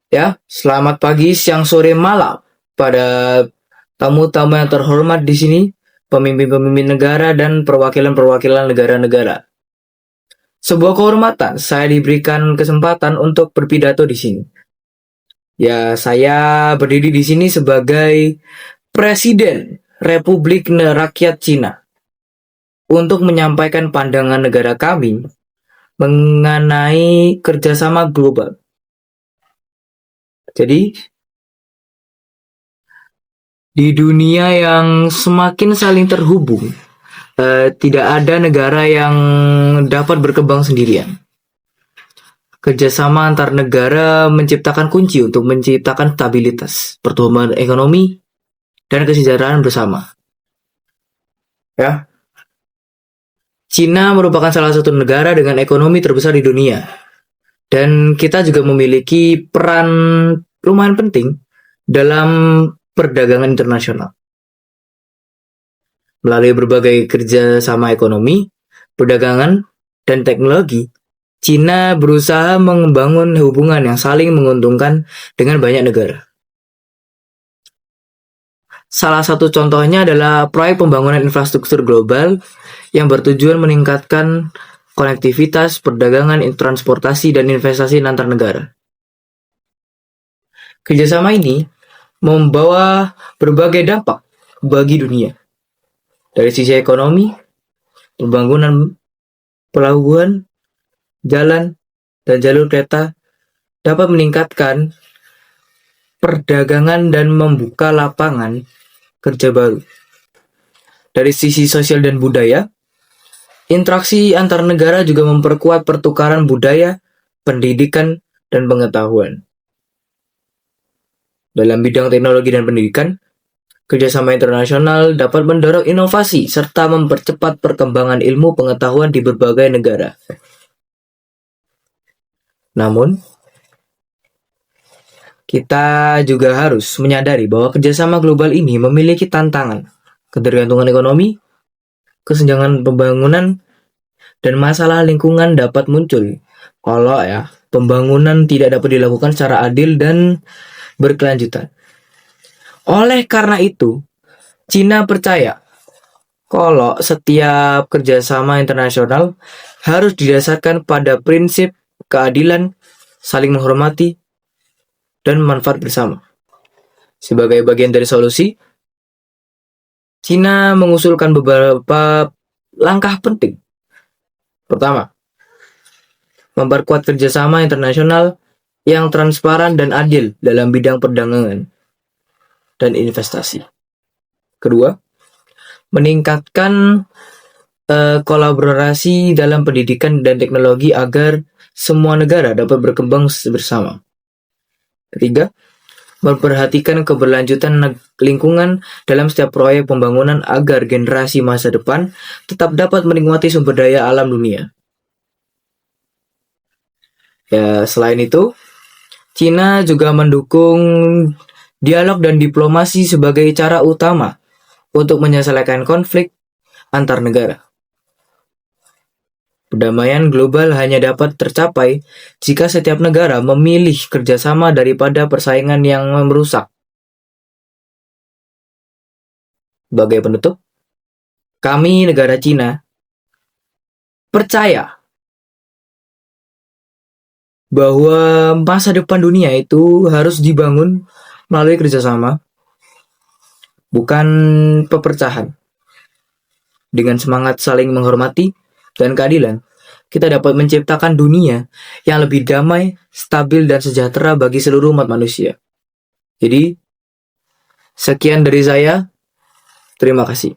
Ya, selamat pagi, siang, sore, malam pada tamu-tamu yang terhormat di sini, pemimpin-pemimpin negara dan perwakilan-perwakilan negara-negara. Sebuah kehormatan saya diberikan kesempatan untuk berpidato di sini. Ya, saya berdiri di sini sebagai Presiden Republik Rakyat Cina untuk menyampaikan pandangan negara kami mengenai kerjasama global. Jadi, di dunia yang semakin saling terhubung, tidak ada negara yang dapat berkembang sendirian. Kerjasama antar negara menciptakan kunci untuk menciptakan stabilitas, pertumbuhan ekonomi, dan kesejahteraan bersama. Ya, Cina merupakan salah satu negara dengan ekonomi terbesar di dunia, dan kita juga memiliki peran lumayan penting dalam perdagangan internasional. Melalui berbagai kerjasama ekonomi, perdagangan, dan teknologi, Cina berusaha membangun hubungan yang saling menguntungkan dengan banyak negara. Salah satu contohnya adalah proyek pembangunan infrastruktur global yang bertujuan meningkatkan konektivitas, perdagangan, transportasi, dan investasi antar negara. Kerjasama ini membawa berbagai dampak bagi dunia. Dari sisi ekonomi, pembangunan pelabuhan, jalan, dan jalur kereta dapat meningkatkan perdagangan dan membuka lapangan kerja baru. Dari sisi sosial dan budaya, interaksi antar negara juga memperkuat pertukaran budaya, pendidikan, dan pengetahuan. Dalam bidang teknologi dan pendidikan, kerjasama internasional dapat mendorong inovasi serta mempercepat perkembangan ilmu pengetahuan di berbagai negara. Namun, kita juga harus menyadari bahwa kerjasama global ini memiliki tantangan, ketergantungan ekonomi, kesenjangan pembangunan, dan masalah lingkungan dapat muncul kalau pembangunan tidak dapat dilakukan secara adil dan berkelanjutan. Oleh karena itu, Cina percaya kalau setiap kerjasama internasional harus didasarkan pada prinsip keadilan, saling menghormati, dan manfaat bersama. Sebagai bagian dari solusi, Cina mengusulkan beberapa langkah penting. Pertama, memperkuat kerjasama internasional yang transparan dan adil dalam bidang perdagangan dan investasi. Kedua, meningkatkan kolaborasi dalam pendidikan dan teknologi agar semua negara dapat berkembang bersama. Ketiga, memperhatikan keberlanjutan lingkungan dalam setiap proyek pembangunan agar generasi masa depan tetap dapat menikmati sumber daya alam dunia. Ya, selain itu, Cina juga mendukung dialog dan diplomasi sebagai cara utama untuk menyelesaikan konflik antar negara. Perdamaian global hanya dapat tercapai jika setiap negara memilih kerjasama daripada persaingan yang merusak. Sebagai penutup, kami negara Cina percaya bahwa masa depan dunia itu harus dibangun melalui kerjasama, bukan pepecahan. Dengan semangat saling menghormati dan keadilan, kita dapat menciptakan dunia yang lebih damai, stabil, dan sejahtera bagi seluruh umat manusia. Jadi, sekian dari saya. Terima kasih.